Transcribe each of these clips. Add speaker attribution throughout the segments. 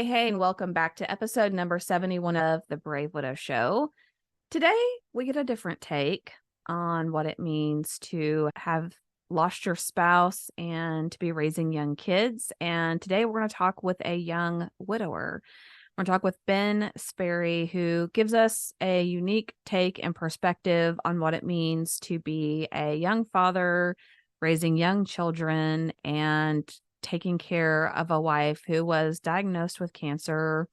Speaker 1: Hey, and welcome back to episode number 71 of the Brave Widow Show. Today, we get a different take on what it means to have lost your spouse and to be raising young kids. And today, we're going to talk with a young widower. We're going to talk with Ben Sperry, who gives us a unique take and perspective on what it means to be a young father, raising young children, and taking care of a wife who was diagnosed with cancer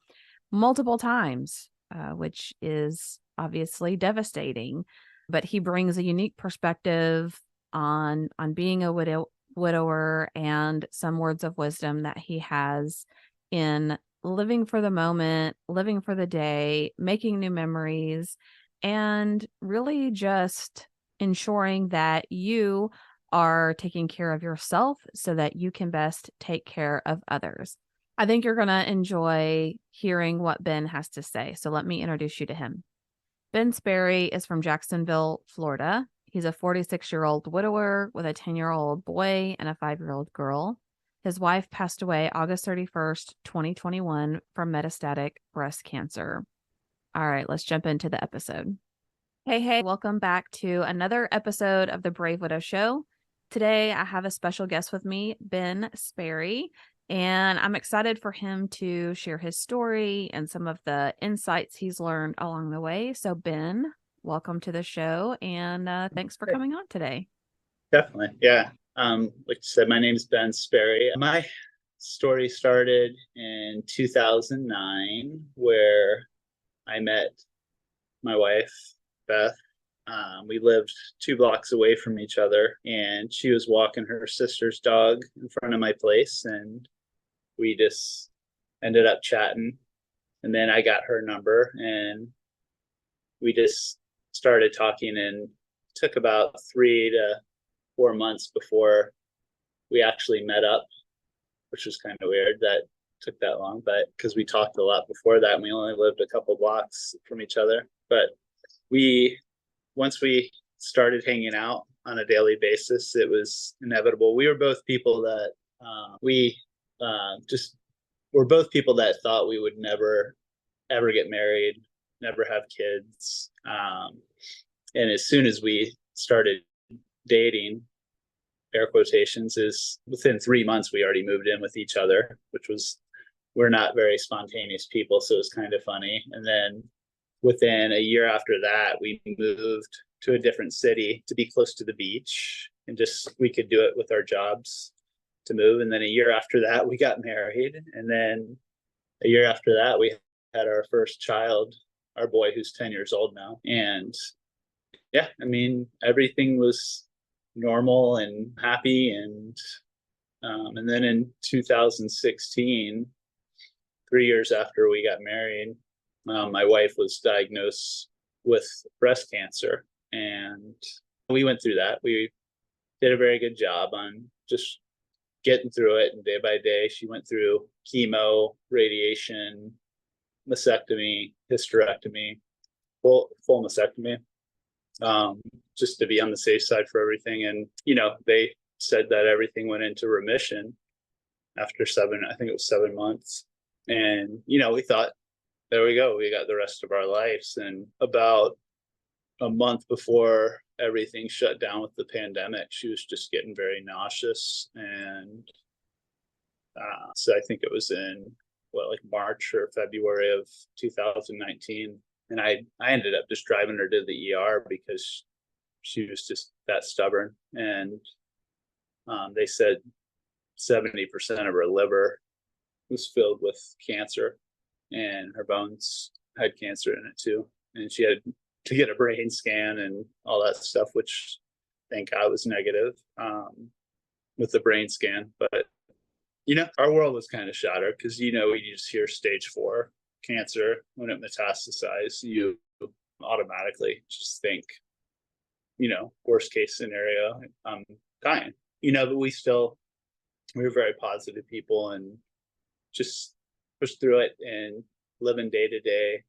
Speaker 1: multiple times, which is obviously devastating. But he brings a unique perspective on being a widower and some words of wisdom that he has in living for the moment, living for the day, making new memories, and really just ensuring that you are taking care of yourself so that you can best take care of others. I think you're going to enjoy hearing what Ben has to say. So let me introduce you to him. Ben Sperry is from Jacksonville, Florida. He's a 46-year-old widower with a 10-year-old boy and a 5-year-old girl. His wife passed away August 31st, 2021 from metastatic breast cancer. All right, let's jump into the episode. Hey, welcome back to another episode of the Brave Widow Show. Today, I have a special guest with me, Ben Sperry, and I'm excited for him to share his story and some of the insights he's learned along the way. So, Ben, welcome to the show, and thanks for coming on today.
Speaker 2: Definitely. Yeah. Like you said, my name is Ben Sperry. My story started in 2009, where I met my wife, Beth. We lived 2 blocks away from each other, and she was walking her sister's dog in front of my place, and we just ended up chatting. And then I got her number, and we just started talking, and it took about 3 to 4 months before we actually met up, which was kind of weird that took that long, but because we talked a lot before that and we only lived a couple blocks from each other. But once we started hanging out on a daily basis, it was inevitable. We were both people that we're both people that thought we would never ever get married, never have kids. And as soon as we started dating, air quotations, is within 3 months we already moved in with each other, which was, we're not very spontaneous people, so it was kind of funny. And then within a year after that, we moved to a different city to be close to the beach, and just we could do it with our jobs to move. And then a year after that, we got married. And then a year after that, we had our first child, our boy, who's 10 years old now. And yeah, I mean, everything was normal and happy. And then in 2016, 3 years after we got married, my wife was diagnosed with breast cancer, and we went through that. We did a very good job on just getting through it, and day by day she went through chemo, radiation, mastectomy, hysterectomy, full mastectomy, just to be on the safe side for everything. And they said that everything went into remission after 7 months. And we thought, there we go, we got the rest of our lives. And about a month before everything shut down with the pandemic, she was just getting very nauseous. And so I think it was in like March or February of 2019. And I ended up just driving her to the ER because she was just that stubborn. And they said 70% of her liver was filled with cancer, and her bones had cancer in it too. And she had to get a brain scan and all that stuff, which thank God was negative with the brain scan. But our world was kind of shattered because you just hear stage 4 cancer. When it metastasizes, you automatically just think, worst case scenario, I'm dying. But we were very positive people and just push through it and living day to day.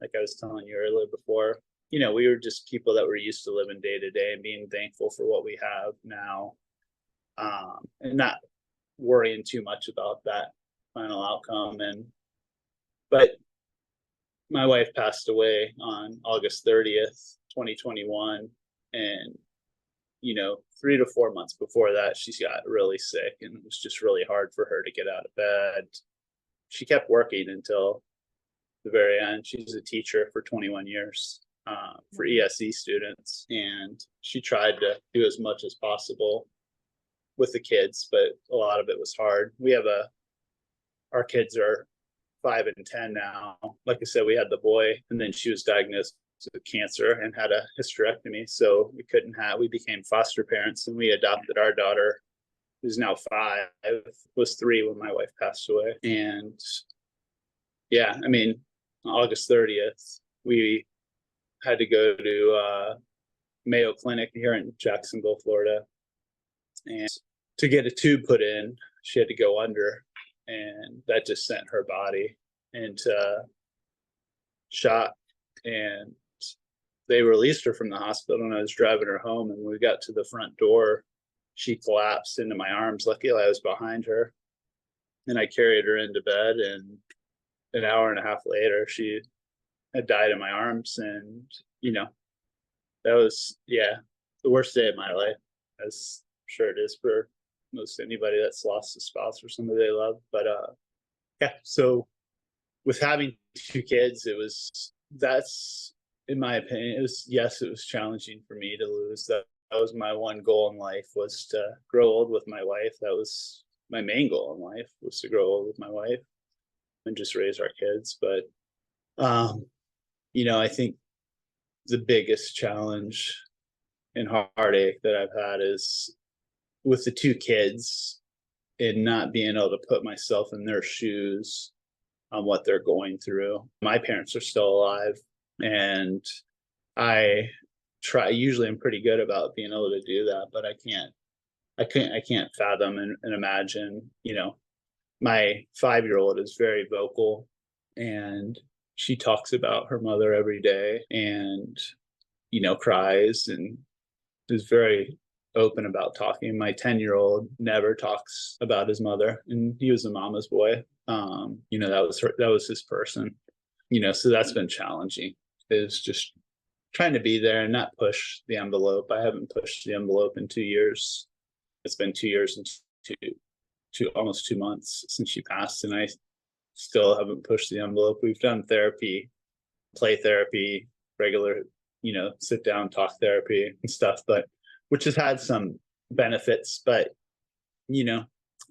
Speaker 2: Like I was telling you earlier before, we were just people that were used to living day to day and being thankful for what we have now, and not worrying too much about that final outcome. And But my wife passed away on August 30th, 2021. And, 3 to 4 months before that, she got really sick, and it was just really hard for her to get out of bed. She kept working until the very end. She's a teacher for 21 years for ESE students, and she tried to do as much as possible with the kids, but a lot of it was hard. Our kids are 5 and 10 now. Like I said, we had the boy, and then she was diagnosed with cancer and had a hysterectomy. So we became foster parents, and we adopted our daughter, who's now 5, was 3 when my wife passed away. And yeah, I mean, August 30th, we had to go to Mayo Clinic here in Jacksonville, Florida. And to get a tube put in, she had to go under, and that just sent her body into shock. And they released her from the hospital, and I was driving her home, and when we got to the front door, she collapsed into my arms. Luckily, I was behind her, and I carried her into bed, and an hour and a half later, she had died in my arms. And, that was, the worst day of my life, as I'm sure it is for most anybody that's lost a spouse or somebody they love. But so with having 2 kids, that's, in my opinion, it was challenging for me to lose. That was my one goal in life, was to grow old with my wife. That was my main goal in life, was to grow old with my wife and just raise our kids. But I think the biggest challenge and heartache that I've had is with the 2 kids, and not being able to put myself in their shoes on what they're going through. My parents are still alive, and I usually I'm pretty good about being able to do that, but I can't fathom and imagine. My 5-year-old is very vocal, and she talks about her mother every day, and cries, and is very open about talking. My 10-year-old never talks about his mother, and he was a mama's boy. That was his person. So that's been challenging, is just trying to be there and not push the envelope. I haven't pushed the envelope in 2 years. It's been 2 years and almost 2 months since she passed, and I still haven't pushed the envelope. We've done therapy, play therapy, regular, sit down, talk therapy and stuff, but which has had some benefits. But,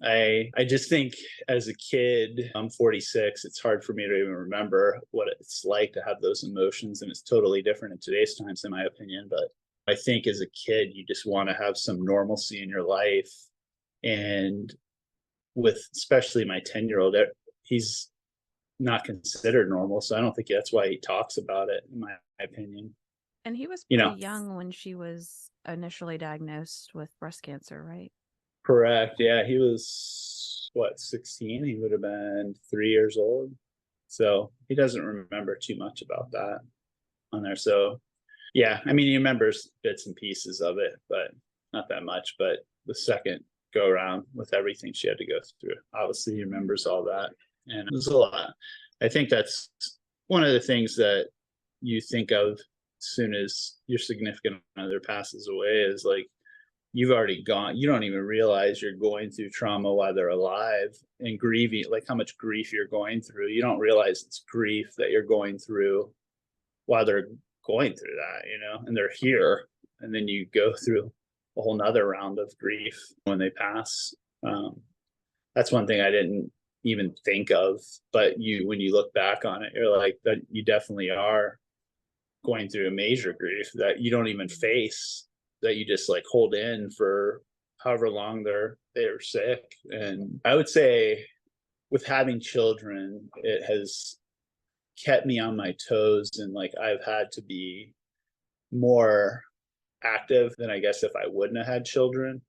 Speaker 2: I just think as a kid, I'm 46, it's hard for me to even remember what it's like to have those emotions. And it's totally different in today's times, in my opinion. But I think as a kid, you just want to have some normalcy in your life. And with especially my 10-year-old, he's not considered normal. So I don't think that's why he talks about it, in my opinion.
Speaker 1: And he was pretty young when she was initially diagnosed with breast cancer, right?
Speaker 2: Correct. Yeah, he was 16? He would have been 3 years old. So he doesn't remember too much about that on there. So yeah, I mean, he remembers bits and pieces of it, but not that much. But the second go around with everything she had to go through, obviously he remembers all that. And it was a lot. I think that's one of the things that you think of as soon as your significant other passes away, is like, you've already gone, you don't even realize you're going through trauma while they're alive, and grieving, like how much grief you're going through. You don't realize it's grief that you're going through while they're going through that, and they're here. And then you go through a whole nother round of grief when they pass. That's one thing I didn't even think of, but when you look back on it, you're like, that you definitely are going through a major grief that you don't even face, that you just like hold in for however long they're sick. And I would say with having children, it has kept me on my toes, and like I've had to be more active than I guess if I wouldn't have had children.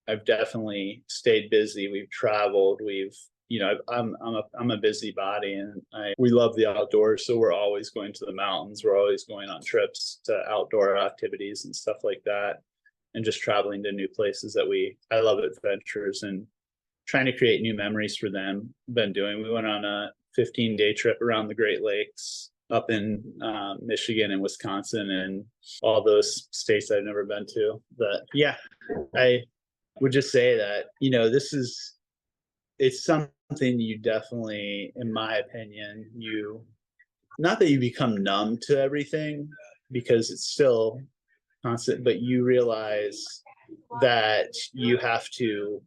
Speaker 2: I've definitely stayed busy. We've traveled. I'm a busybody, and we love the outdoors. So we're always going to the mountains. We're always going on trips to outdoor activities and stuff like that, and just traveling to new places I love adventures and trying to create new memories for them. We went on a 15-day trip around the Great Lakes up in Michigan and Wisconsin and all those states I've never been to. But yeah, I would just say that, it's something you definitely, in my opinion, not that you become numb to everything because it's still constant, but you realize that you have to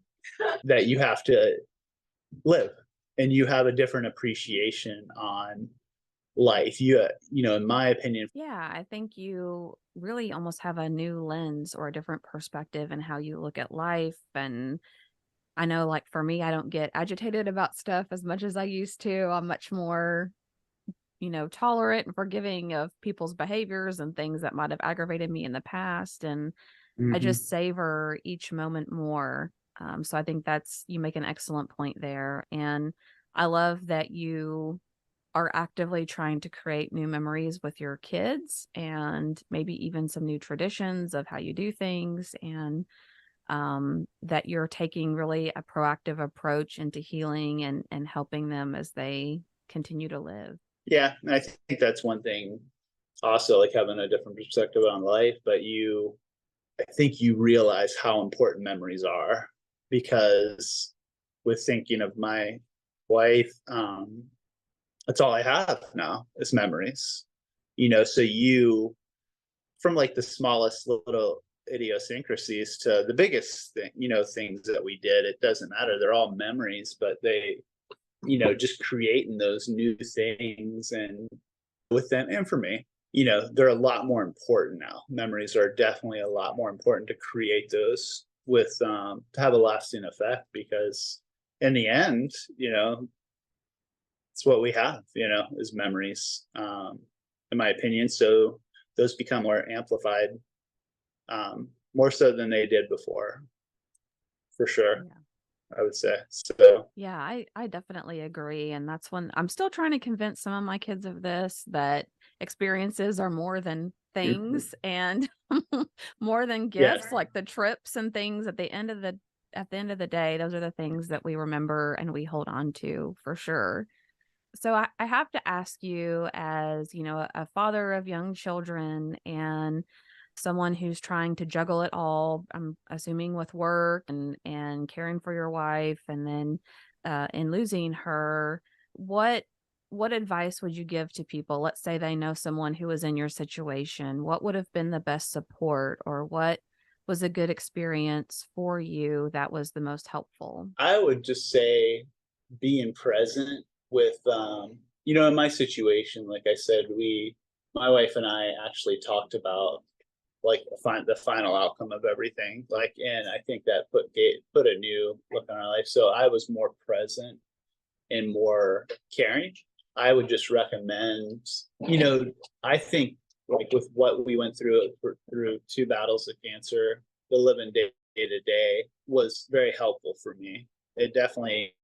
Speaker 2: live, and you have a different appreciation on life. In my opinion.
Speaker 1: Yeah, I think you really almost have a new lens or a different perspective in how you look at life. And I know, like, for me, I don't get agitated about stuff as much as I used to. I'm much more, tolerant and forgiving of people's behaviors and things that might have aggravated me in the past. And I
Speaker 2: Mhm.
Speaker 1: just savor each moment more. So I think you make an excellent point there. And I love that you are actively trying to create new memories with your kids and maybe even some new traditions of how you do things. And that you're taking really a proactive approach into healing and helping them as they continue to live.
Speaker 2: Yeah, and I think that's one thing also, like having a different perspective on life, but I think you realize how important memories are, because with thinking of my wife, that's all I have now is memories. So from like the smallest little idiosyncrasies to the biggest things that we did, it doesn't matter. They're all memories, but just creating those new things and with them. And for me, they're a lot more important now. Memories are definitely a lot more important to create those to have a lasting effect, because in the end, it's what we have, is memories, in my opinion. So those become more amplified, more so than they did before, for sure,
Speaker 1: Yeah.
Speaker 2: I would say. So,
Speaker 1: Yeah, I definitely agree. And that's when I'm still trying to convince some of my kids of this, that experiences are more than
Speaker 2: mhm.
Speaker 1: things and more than
Speaker 2: Yeah.
Speaker 1: gifts, like the trips and things at the end of the day, those are the things that we remember and we hold on to for sure. So I have to ask you, as a father of young children and someone who's trying to juggle it all, I'm assuming with work and caring for your wife, and then in losing her, what what advice would you give to people? Let's say they know someone who was in your situation. What would have been the best support, or what was a good experience for you that was the most helpful?
Speaker 2: I would just say being present with, in my situation, like I said, my wife and I actually talked about like the final outcome of everything. Like, and I think that put a new look on our life. So I was more present and more caring. I would just recommend, I think like with what we went through 2 battles of cancer, the living day to day was very helpful for me. It definitely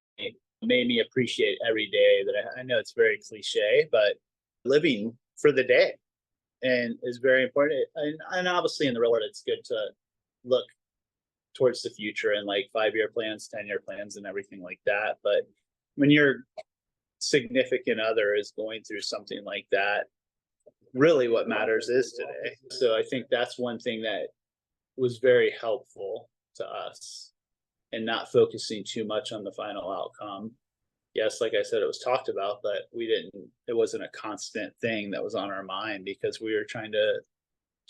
Speaker 2: made me appreciate every day that I know it's very cliche, but living for the day and is very important. And obviously in the real world, it's good to look towards the future and like 5-year plans, 10-year plans, and everything like that. But when your significant other is going through something like that, really what matters is today. So I think that's one thing that was very helpful to us, and not focusing too much on the final outcome. Yes, like I said, it was talked about, but it wasn't a constant thing that was on our mind, because we were trying to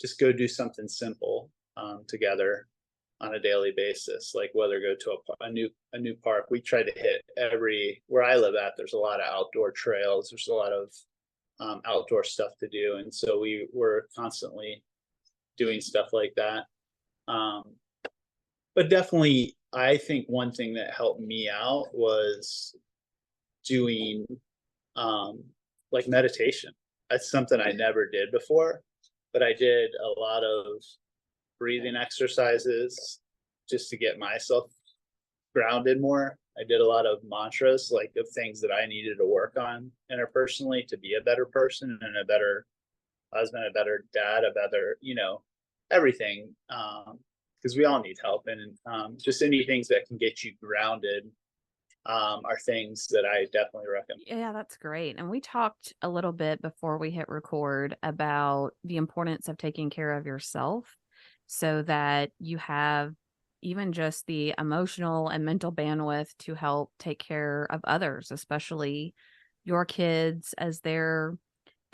Speaker 2: just go do something simple, together on a daily basis, like whether go to a new park. We try to hit where I live at. There's a lot of outdoor trails. There's a lot of outdoor stuff to do, and so we were constantly doing stuff like that. Um, but definitely, I think one thing that helped me out was doing um, like meditation. That's something I never did before, but I did a lot of breathing exercises just to get myself grounded more. I did a lot of mantras, like of things that I needed to work on interpersonally to be a better person and a better husband, a better dad, a better, everything. Because we all need help, and just any things that can get you grounded, are things that I definitely recommend.
Speaker 1: Yeah, that's great. And we talked a little bit before we hit record about the importance of taking care of yourself so that you have even just the emotional and mental bandwidth to help take care of others, especially your kids as they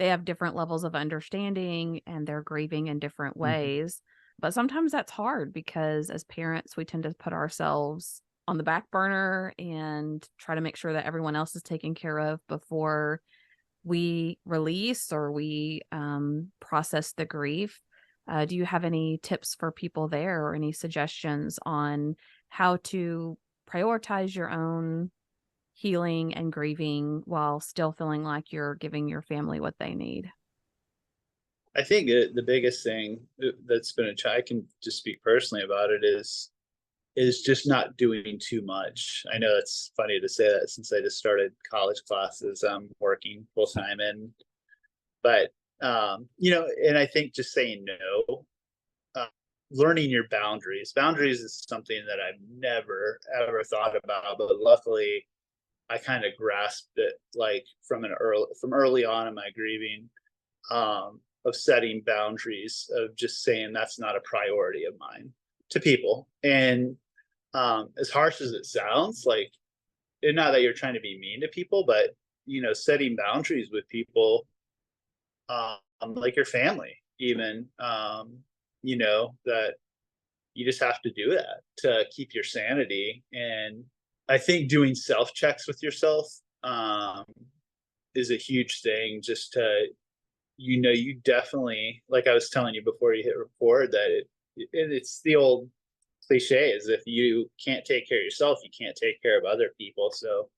Speaker 1: have different levels of understanding and they're grieving in different
Speaker 2: Mhm.
Speaker 1: ways. But sometimes that's hard because as parents, we tend to put ourselves on the back burner and try to make sure that everyone else is taken care of before we release or we process the grief. Do you have any tips for people there or any suggestions on how to prioritize your own healing and grieving while still feeling like you're giving your family what they need?
Speaker 2: I think the biggest thing that's been a I can just speak personally about it is just not doing too much. I know it's funny to say that since I just started college classes, I'm working full time in, but and I think just saying no, uh, learning your boundaries. Boundaries is something that I've never ever thought about, but luckily I kind of grasped it like from early on in my grieving, of setting boundaries, of just saying that's not a priority of mine to people. And as harsh as it sounds, like, and not that you're trying to be mean to people, but setting boundaries with people, like your family, even, that you just have to do that to keep your sanity. And I think doing self checks with yourself, is a huge thing. Just to, you definitely, like I was telling you before you hit record, that it's the old cliche is if you can't take care of yourself, you can't take care of other people. So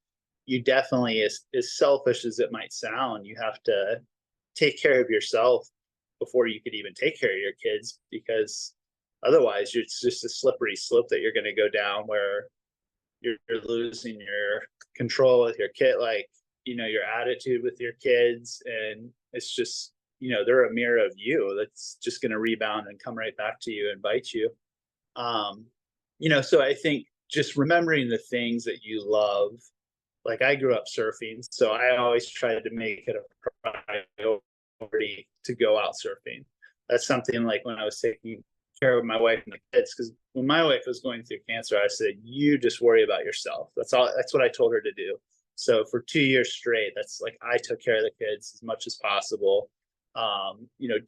Speaker 2: you definitely, as selfish as it might sound, you have to take care of yourself before you could even take care of your kids, because otherwise it's just a slippery slope that you're going to go down where you're losing your control with your kid, like, your attitude with your kids. And it's just, they're a mirror of you that's just going to rebound and come right back to you and bite you. um so I think just remembering the things that you love, like I grew up surfing, so I always tried to make it a priority to go out surfing. That's something, like when I was taking care of my wife and the kids, because when my wife was going through cancer, I said, you just worry about yourself. That's all. That's what I told her to do. So for 2 years straight, that's like I took care of the kids as much as possible.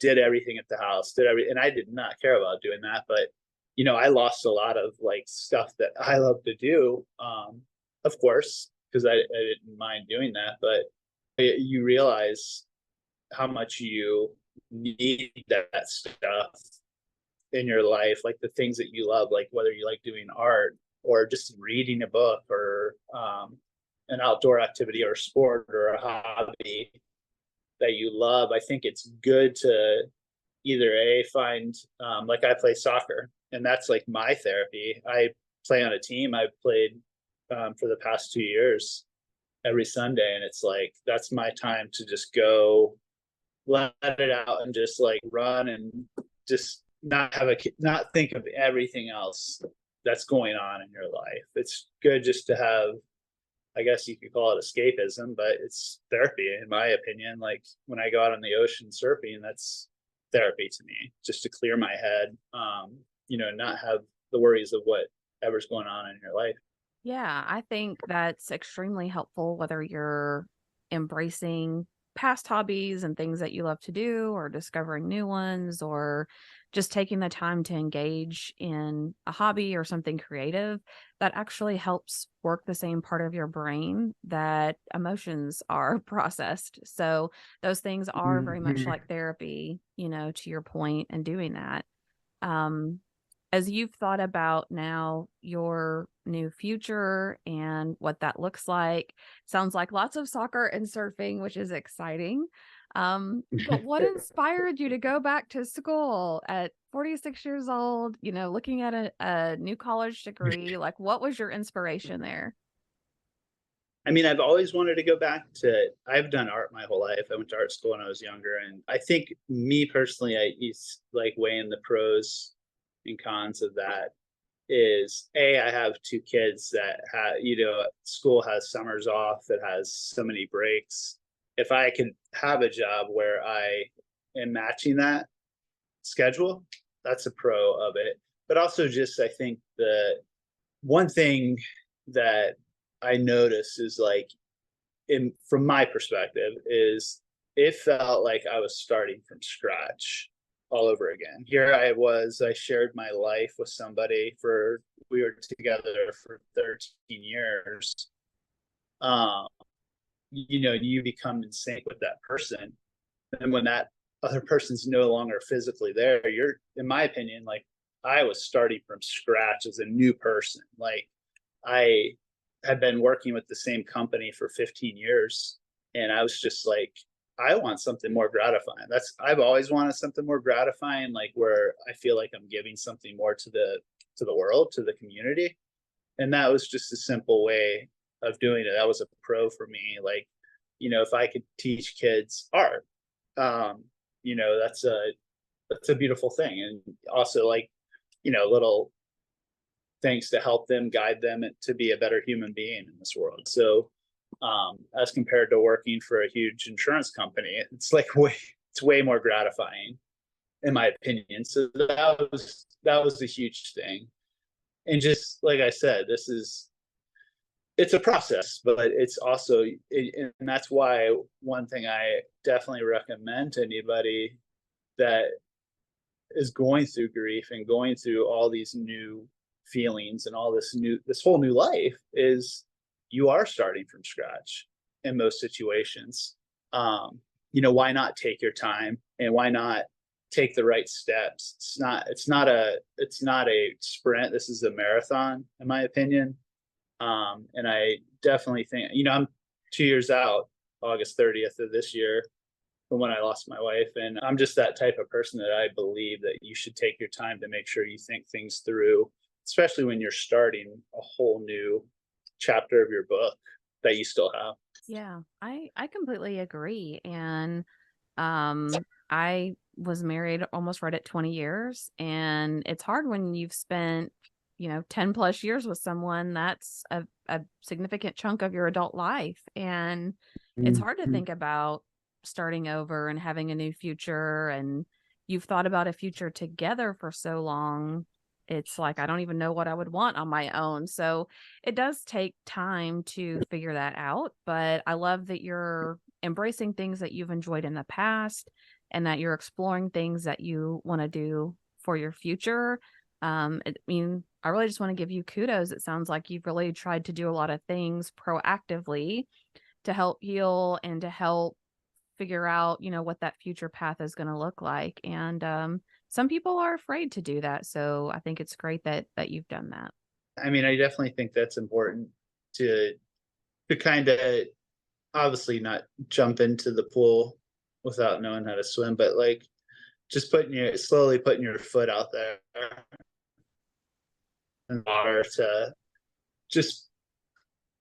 Speaker 2: Did everything at the house, and I did not care about doing that. But I lost a lot of like stuff that I love to do. Of course, because I didn't mind doing that, but you realize how much you need that stuff in your life, like the things that you love, like whether you like doing art or just reading a book, or an outdoor activity or a sport or a hobby that you love. I think it's good to either find, like I play soccer, and that's like my therapy. I play on a team. I've played, for the past 2 years, every Sunday, and it's like that's my time to just go let it out and just like run and just not think of everything else that's going on in your life. It's good just to have, I guess you could call it escapism, but it's therapy in my opinion. Like when I go out on the ocean surfing, that's therapy to me, just to clear my head, not have the worries of whatever's going on in your life.
Speaker 1: Yeah, I think that's extremely helpful, whether you're embracing past hobbies and things that you love to do, or discovering new ones, or just taking the time to engage in a hobby or something creative that actually helps work the same part of your brain that emotions are processed. So, those things are very much
Speaker 2: Mhm.
Speaker 1: like therapy, to your point, and doing that. Um, as you've thought about now your new future and what that looks like, sounds like lots of soccer and surfing, which is exciting. But what inspired you to go back to school at 46 years old, looking at a new college degree? Like, what was your inspiration there?
Speaker 2: I mean, I've always wanted to go back to. I've done art my whole life. I went to art school when I was younger, and I think me personally, I used like weighing the pros and cons of that. is I have two kids that have, school has summers off, that has so many breaks. If I could have a job where I am matching that schedule, that's a pro of it. But also, just I think the one thing that I notice is, like, from my perspective, is it felt like I was starting from scratch all over again. Here I shared my life with somebody we were together for 13 years. Um, you become in sync with that person. And when that other person's no longer physically there, in my opinion, like, I was starting from scratch as a new person. Like, I had been working with the same company for 15 years, and I was just like, I want something more gratifying. I've always wanted something more gratifying, like where I feel like I'm giving something more to the world, to the community. And that was just a simple way of doing it. That was a pro for me. Like, if I could teach kids art, um, that's a beautiful thing. And also, like, little things to help them, guide them to be a better human being in this world. So, as compared to working for a huge insurance company, it's way more gratifying, in my opinion. So that was a huge thing. And just like I said, it's a process, but it's also, and that's why one thing I definitely recommend to anybody that is going through grief and going through all these new feelings and all this whole new life is, you are starting from scratch in most situations. Why not take your time, and why not take the right steps? It's not a sprint. This is a marathon, in my opinion. And I definitely think, I'm 2 years out, August 30th of this year, from when I lost my wife. And I'm just that type of person that I believe that you should take your time to make sure you think things through, especially when you're starting a whole new chapter of your book that you still have.
Speaker 1: Yeah, I completely agree. And I was married almost right at 20 years, and it's hard when you've spent, 10 plus years with someone. That's a significant chunk of your adult life. And it's hard to
Speaker 2: Mhm.
Speaker 1: think about starting over and having a new future. And you've thought about a future together for so long. It's like, I don't even know what I would want on my own. So it does take time to figure that out. But I love that you're embracing things that you've enjoyed in the past, and that you're exploring things that you want to do for your future. I really just want to give you kudos. It sounds like you've really tried to do a lot of things proactively to help heal and to help figure out, what that future path is going to look like. And some people are afraid to do that. So I think it's great that you've done that.
Speaker 2: I mean, I definitely think that's important to kind of, obviously, not jump into the pool without knowing how to swim, but, like, just slowly putting your foot out there in water to just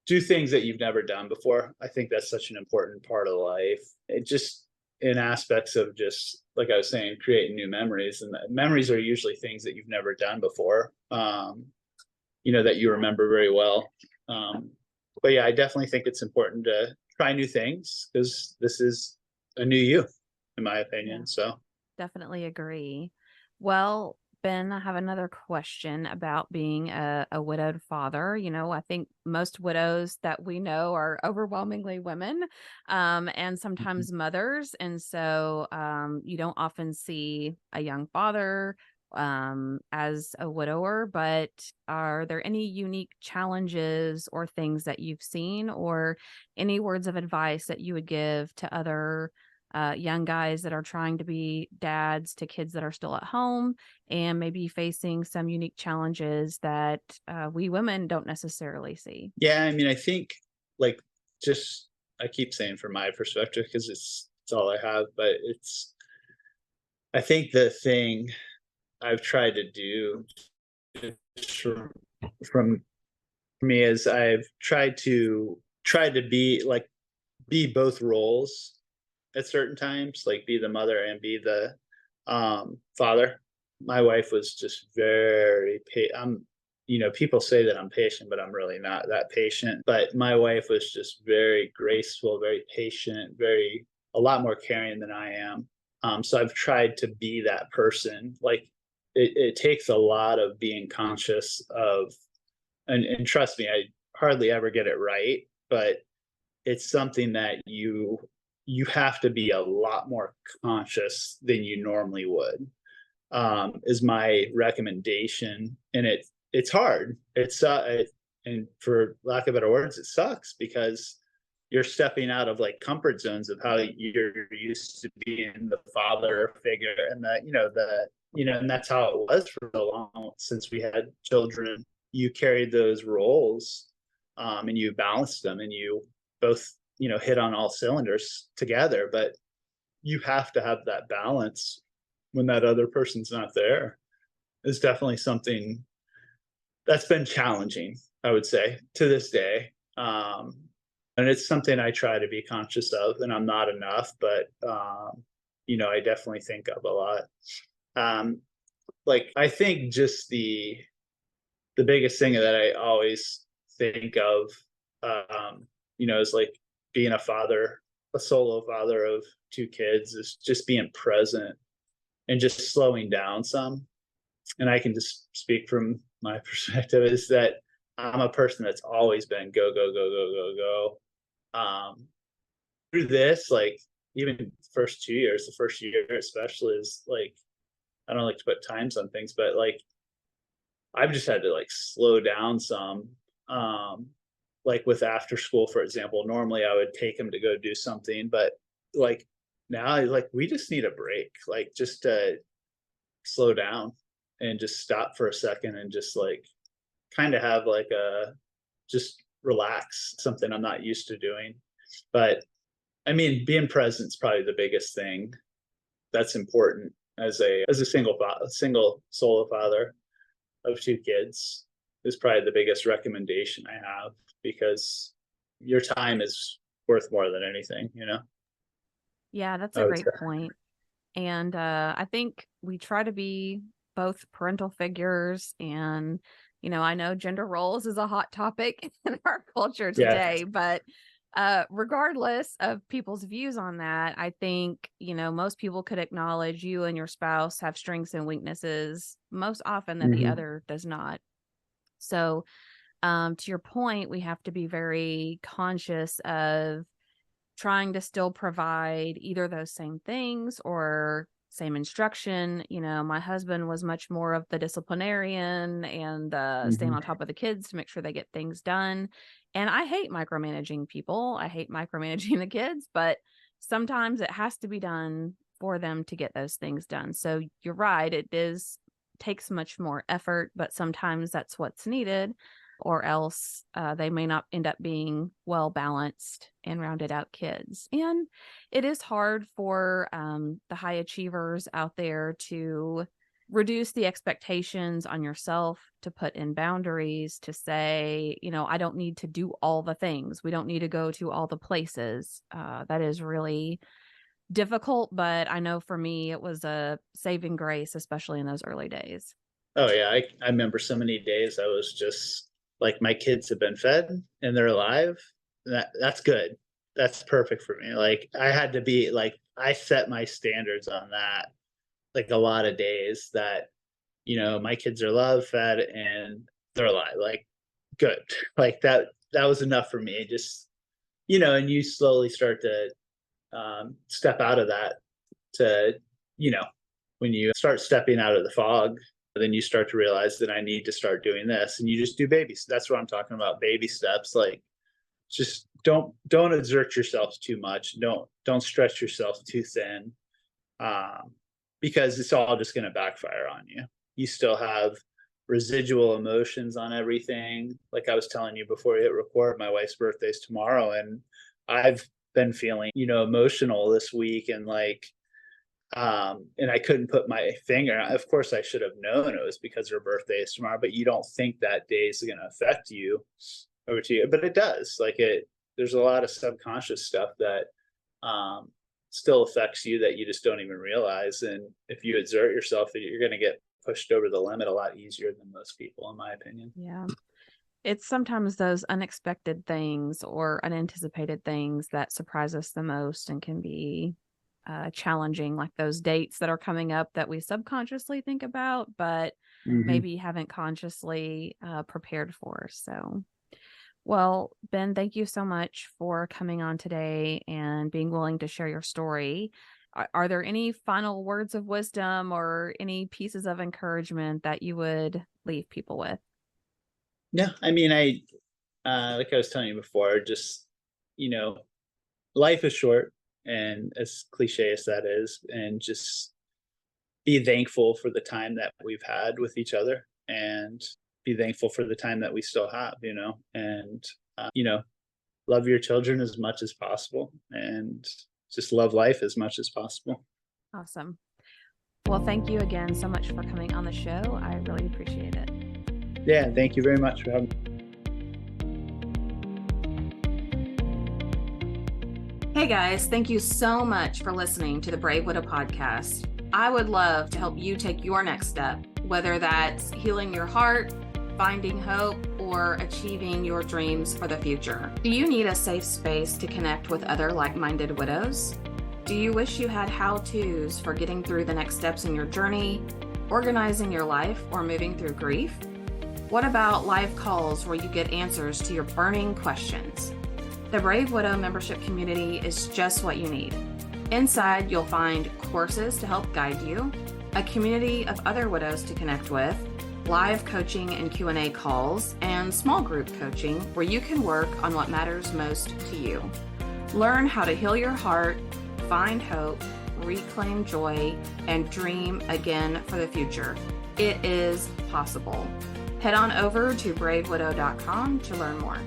Speaker 2: do things that you've never done before. I think that's such an important part of life. It just, in aspects of, just like I was saying, creating new memories, and memories are usually things that you've never done before. That you remember very well. But yeah, I definitely think it's important to try new things, because this is a new you, in my
Speaker 1: Yeah.
Speaker 2: opinion. So,
Speaker 1: Definitely agree. Well, Ben, I have another question about being a widowed father. I think most widows that we know are overwhelmingly women, and
Speaker 2: mhm.
Speaker 1: sometimes mothers. And so you don't often see a young father as a widower, but are there any unique challenges or things that you've seen, or any words of advice that you would give to other young guys that are trying to be dads to kids that are still at home and maybe facing some unique challenges that we women don't necessarily see?
Speaker 2: Yeah, I mean, I think, like, just, I keep saying from my perspective, because it's all I have, but I think the thing I've tried to do, just from me, is I've tried to be both roles at certain times, like be the mother and be the father. My wife was just very people say that I'm patient, but I'm really not that patient. But my wife was just very graceful, very patient, a lot more caring than I am. So I've tried to be that person. Like it takes a lot of being conscious of, and trust me, I hardly ever get it right, but it's something that you have to be a lot more conscious than you normally would, is my recommendation. And it's hard. And for lack of better words, it sucks because you're stepping out of like comfort zones of how you're used to being the father figure, and and that's how it was for so long since we had children. You carried those roles, and you balanced them, and you both hit on all cylinders together. But you have to have that balance when that other person's not there. Is definitely something that's been challenging, I would say, to this day. And it's something I try to be conscious of, and I'm not enough, but I definitely think of a lot. Like I think just the biggest thing that I always think of, is like being a solo father of two kids, is just being present and just slowing down some. And I can just speak from my perspective, is that I'm a person that's always been go, go, go, go, go, go. Through this, like even the first year especially, is like, I don't like to put times on things, but like I've just had to like slow down some. Like with after school, for example, normally I would take him to go do something, but like now, like we just need a break, like just to slow down and just stop for a second and just like kind of have like just relax, something I'm not used to doing. But I mean, being present is probably the biggest thing that's important as a single solo father of two kids, is probably the biggest recommendation I have, because your time is worth more than anything,
Speaker 1: Yeah, that's
Speaker 2: I
Speaker 1: a
Speaker 2: would say.
Speaker 1: great point. And I think we try to be both parental figures, and I know gender roles is a hot topic in our culture
Speaker 2: Yeah.
Speaker 1: today, but regardless of people's views on that, I think most people could acknowledge you and your spouse have strengths and weaknesses most often that the
Speaker 2: Hmm.
Speaker 1: other does not. So to your point, we have to be very conscious of trying to still provide either those same things or same instruction. My husband was much more of the disciplinarian and staying
Speaker 2: Hmm.
Speaker 1: on top of the kids to make sure they get things done. And I hate micromanaging people. I hate micromanaging the kids, but sometimes it has to be done for them to get those things done. So you're right. Takes much more effort, but sometimes that's what's needed, or else they may not end up being well balanced and rounded out kids. And it is hard for the high achievers out there to reduce the expectations on yourself, to put in boundaries, to say, I don't need to do all the things. We don't need to go to all the places. That is really difficult, but I know for me, it was a saving grace, especially in those early days.
Speaker 2: Oh yeah, I remember so many days I was just like, my kids have been fed and they're alive. That's good. That's perfect for me. Like I had to be like, I set my standards on that. Like a lot of days that, my kids are loved, fed, and they're alive. Like good. Like that was enough for me. Just, and you slowly start to step out of that, to, you know, when you start stepping out of the fog, then you start to realize that I need to start doing this, and you just do babies. That's what I'm talking about. Baby steps. Like just don't exert yourself too much. Don't stretch yourself too thin, um, because it's all just going to backfire on you. You still have residual emotions on everything. Like I was telling you before we hit record, my wife's birthday's tomorrow, and I've been feeling, emotional this week, and like, and I couldn't put my finger. Of course, I should have known it was because her birthday is tomorrow, but you don't think that day is going to affect you over to you, but it does. Like it, there's a lot of subconscious stuff that still affects you that you just don't even realize. And if you exert yourself, you're going to get pushed over the limit a lot easier than most people, in my opinion.
Speaker 1: Yeah. It's sometimes those unexpected things or unanticipated things that surprise us the most and can be challenging, like those dates that are coming up that we subconsciously think about, but maybe haven't consciously prepared for. So, well, Ben, thank you so much for coming on today and being willing to share your story. Are there any final words of wisdom or any pieces of encouragement that you would leave people with?
Speaker 2: Yeah, I mean, like I was telling you before, just, life is short, and as cliche as that is, and just be thankful for the time that we've had with each other, and be thankful for the time that we still have, and, love your children as much as possible, and just love life as much as possible.
Speaker 1: Awesome. Well, thank you again so much for coming on the show. I really appreciate it.
Speaker 2: Yeah, thank you very much for having me.
Speaker 1: Hey guys, thank you so much for listening to the Brave Widow podcast. I would love to help you take your next step, whether that's healing your heart, finding hope, or achieving your dreams for the future. Do you need a safe space to connect with other like-minded widows? Do you wish you had how-tos for getting through the next steps in your journey, organizing your life, or moving through grief? What about live calls where you get answers to your burning questions? The Brave Widow membership community is just what you need. Inside, you'll find courses to help guide you, a community of other widows to connect with, live coaching and Q&A calls, and small group coaching where you can work on what matters most to you. Learn how to heal your heart, find hope, reclaim joy, and dream again for the future. It is possible. Head on over to bravewidow.com to learn more.